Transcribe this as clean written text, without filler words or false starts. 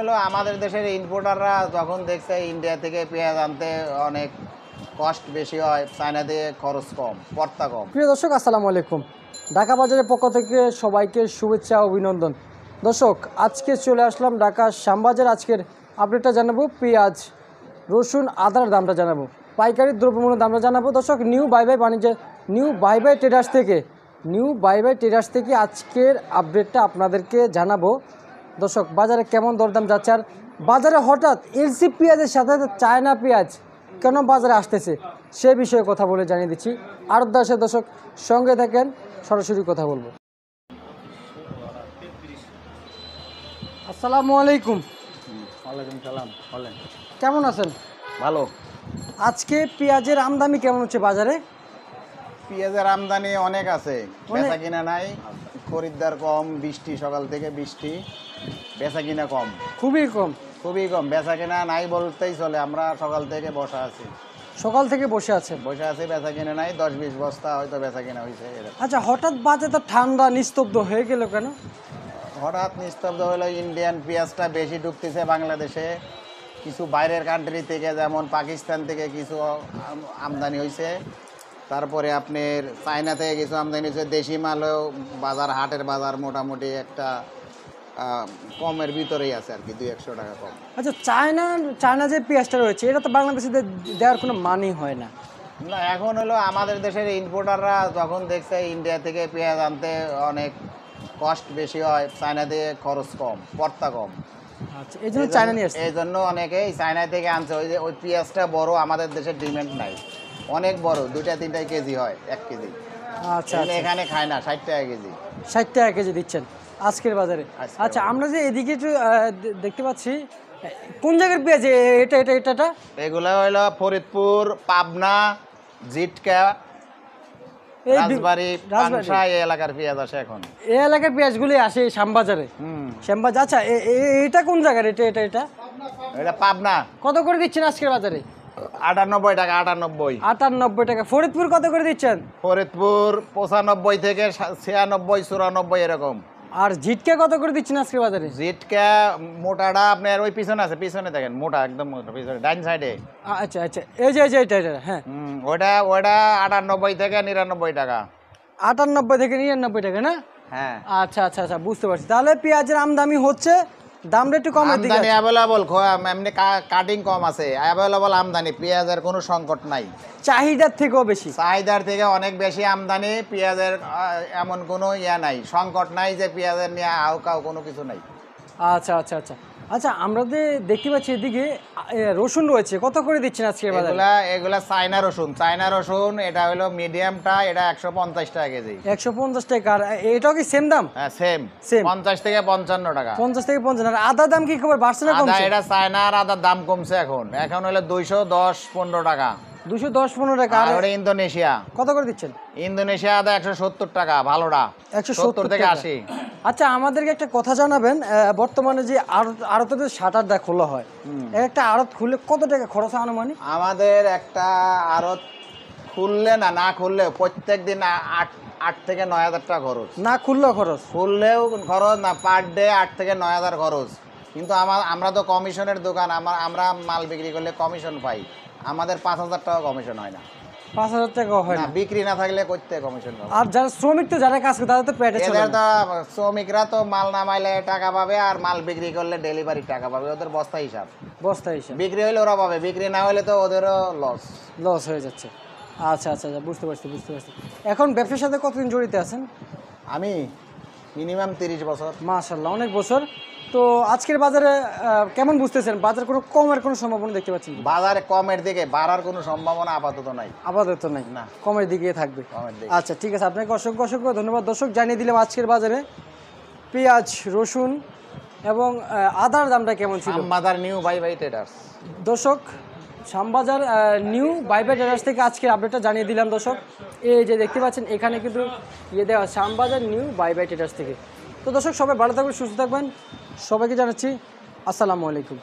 হলো আমাদের দেশের ইম্পোর্টাররা যখন দেখছে ইন্ডিয়া থেকে পেঁয়াজ আনতে অনেক কস্ট বেশি হয়, চায়না দিয়ে খরচ কম, পড়তা কম। প্রিয় দর্শক, আসসালামু আলাইকুম। ঢাকা বাজারের পক্ষ থেকে সবাইকে শুভেচ্ছা ও অভিনন্দন। দর্শক, আজকে চলে আসলাম ঢাকা শ্যামবাজার। আজকের আপডেটটা জানাবো পেঁয়াজ, রসুন, আদার দামটা জানাবো, পাইকারি দ্রব্যমূল্যের দামটা জানাবো। দর্শক, নিউ বাই বাই ট্রেডার্স থেকে আজকের আপডেটটা আপনাদেরকে জানাবো। দর্শক, বাজারে কেমন দরদাম যাচ্ছে, আর বাজারে হঠাৎ এলসি পেঁয়াজের সাথে চায়না পেঁয়াজ কেন বাজারে আসতেছে সে বিষয়ে কথা বলে জানিয়ে দিচ্ছি। আর দর্শক সঙ্গে থাকেন, সরাসরি কথা বলবো। আসসালামু আলাইকুম। ওয়ালাইকুম সালাম। বলেন, কেমন আছেন? ভালো। আজকে পেঁয়াজের আমদানি কেমন হচ্ছে বাজারে? পেঁয়াজের আমদানি অনেক আছে, বেচা কিনা নাই, খরিদ্দার কম, বৃষ্টি সকাল থেকে বৃষ্টি, বেচা কিনা কম, খুবই কম। খুবই কম, বেচা কিনা নাই বলতেই চলে। আমরা সকাল থেকে বসা আছি, সকাল থেকে বসে আছেন? বসে আছি, বেচা কিনা নাই, 10-20 বস্তা হয়তো বেচা কিনা হয়েছে। আচ্ছা, হঠাৎ বাজারে তো ঠান্ডা নিস্তব্ধ হয়ে গেল কেন? হঠাৎ নিস্তব্ধ হলো, ইন্ডিয়ান পেঁয়াজটা বেশি ঢুকতেছে বাংলাদেশে। কিছু বাইরের কান্ট্রি থেকে, যেমন পাকিস্তান থেকে কিছু আমদানি হয়েছে, তারপরে আপনার চায়না থেকে কিছু আমদানি হয়েছে। দেশি মালও বাজার, হাটের বাজার মোটামুটি একটা কমের ভিতরেই আছে আর কি, 200 টাকা কম। আচ্ছা, চায়না যে পেঁয়াজটা রয়েছে এটা তো বাংলাদেশে দেওয়ার কোনো মানই হয় না। না, এখন হলো আমাদের দেশের ইম্পোর্টাররা যখন দেখছে ইন্ডিয়া থেকে পেঁয়াজ আনতে অনেক কস্ট বেশি হয়, চায়না দিয়ে খরচ কম, পড়তা কম। আচ্ছা, এই জন্য চায়না নিয়ে আসছে। এই জন্য অনেকেই চায়না থেকে আনছে। ওই পেঁয়াজটা বড়, আমাদের দেশের ডিমান্ড নাই, অনেক বড়, 2-3 কেজি হয়, 1 কেজি। আচ্ছা, এখানে খায় না, 60 টাকা কেজি। 60 টাকা কেজি দিচ্ছেন আজকের বাজারে? আচ্ছা, আমরা যে এদিকে একটু দেখতে পাচ্ছি, কোন জায়গার পেঁয়াজ এটা? এগুলো হলো ফরিদপুর, পাবনা, জিটকা, রাজবাড়ী, পানশা, এই এলাকার পেঁয়াজ আসে এখন। এই এলাকার পেঁয়াজগুলি আসে শ্যামবাজারে। শ্যামবাজার। আচ্ছা, এটা কোন জায়গার? এটা এটা পাবনা। কত করে দিচ্ছেন আজকের বাজারে? 98 টাকা। 98 98 টাকা। ফরিদপুর কত করে দিচ্ছেন? ফরিদপুর 95 থেকে 96, 94 এরকম। আর জিটকা কত করে দিচ্ছেন আজকের বাজারে? জিটকা মোটাটা আপনার ওই পিছনে আছে, পিছনে দেখেন, মোটা, একদম মোটা, পিছনে ডাইন সাইডে। আচ্ছা, এই যে এটা, হ্যাঁ। ওটা 98 থেকে 99 টাকা। 98 থেকে 99 টাকা না? হ্যাঁ। আচ্ছা, বুঝতে পারছি। তাহলে পেঁয়াজের আমদানি হচ্ছে, দামটা একটু কমের দিকে। আমদানি অ্যাভেলেবল, এমনি কাটিং কম আছে, অ্যাভেলেবল আমদানি, পেঁয়াজের কোনো সংকট নাই। চাহিদার থেকেও বেশি? চাহিদার থেকে অনেক বেশি আমদানি। পেঁয়াজের এমন কোনো নাই, সংকট নাই যে পেঁয়াজের নিয়ে আউকাও কোনো কিছু নাই। আচ্ছা, আমরা যে দেখতে পাচ্ছি এদিকে রসুন রয়েছে, কত করে দিচ্ছেন আজকে বাজারে? এগুলা চায়না রসুন। এটা হলো মিডিয়ামটা, এটা 150 টাকা কেজি। 150 টাকা। আর এটাও কি সেম দাম? হ্যাঁ, সেম। 50 থেকে 55 টাকা। 50 থেকে 55। আর আদার দাম কি খবর, বাড়ছে না কমছে? এটা চায়না আর আদার দাম কমছে এখন হলো 210-15 টাকা। 210-15 টাকা। আর ওটা ইন্দোনেশিয়া। কত করে দিচ্ছেন? ইন্দোনেশিয়া আদা 170 টাকা, ভালোটা 170 থেকে 80। আচ্ছা, আমাদেরকে একটা কথা জানাবেন, বর্তমানে যে আড়তের শাটারটা খোলা হয়, একটা আড়ত খুললে কত টাকা খরচ হয় আনুমানিক? আমাদের একটা আড়ত খুললে না খুললে প্রত্যেক দিন 8 থেকে 9 হাজার টাকা খরচ। না খুললেও খরচ? খুললেও খরচ না, পার ডে 8 থেকে 9 হাজার খরচ। কিন্তু আমরা তো কমিশনের দোকান, আমরা মাল বিক্রি করলে কমিশন পাই, আমাদের 5,000 টাকা কমিশন হয় না। 5,000 টাকা হয় না? বিক্রি না থাকলে করতে কমিশন পাবে। আর যারা শ্রমিক, তো যারা কাজ করে তাদের তো পেটে চলে না। শ্রমিকরা তো মাল নামাইলে টাকা পাবে, আর মাল বিক্রি করলে ডেলিভারি টাকা পাবে, ওদের বস্তা হিসাব। বিক্রি হলে ওরা পাবে, বিক্রি না হলে তো ওদেরও লস হয়ে যাচ্ছে। আচ্ছা, বুঝতে পারছি। এখন ব্যবসার সাথে কতদিন জড়িত আছেন? আমি মিনিমাম 30 বছর। মাশাআল্লাহ, অনেক বছর। তো আজকের বাজারে কেমন বুঝতেছেন? বাজার কোনো কমের কোনো সম্ভাবনা দেখতে পাচ্ছেন? বাজারে কমের দিকে, বাড়ার কোনো সম্ভাবনা আপাতত নাই না, কমের দিকে থাকবে। আচ্ছা, ঠিক আছে, আপনাকে অসংখ্য ধন্যবাদ। দর্শক, জানিয়ে দিলাম আজকের বাজারে পেঁয়াজ, রসুন এবং আদার দামটা কেমন ছিল। Shyambazar new buy buy traders. দর্শক, Shyambazar new buy buy traders থেকে আজকের আপডেটটা জানিয়ে দিলাম। দর্শক, এই যে দেখতে পাচ্ছেন এখানে কিন্তু দেওয়া Shyambazar new buy buy traders থেকে। তো দর্শক, সবাই ভালো থাকবেন, সুস্থ থাকবেন, সবাইকে জানাচ্ছি আসসালামু আলাইকুম।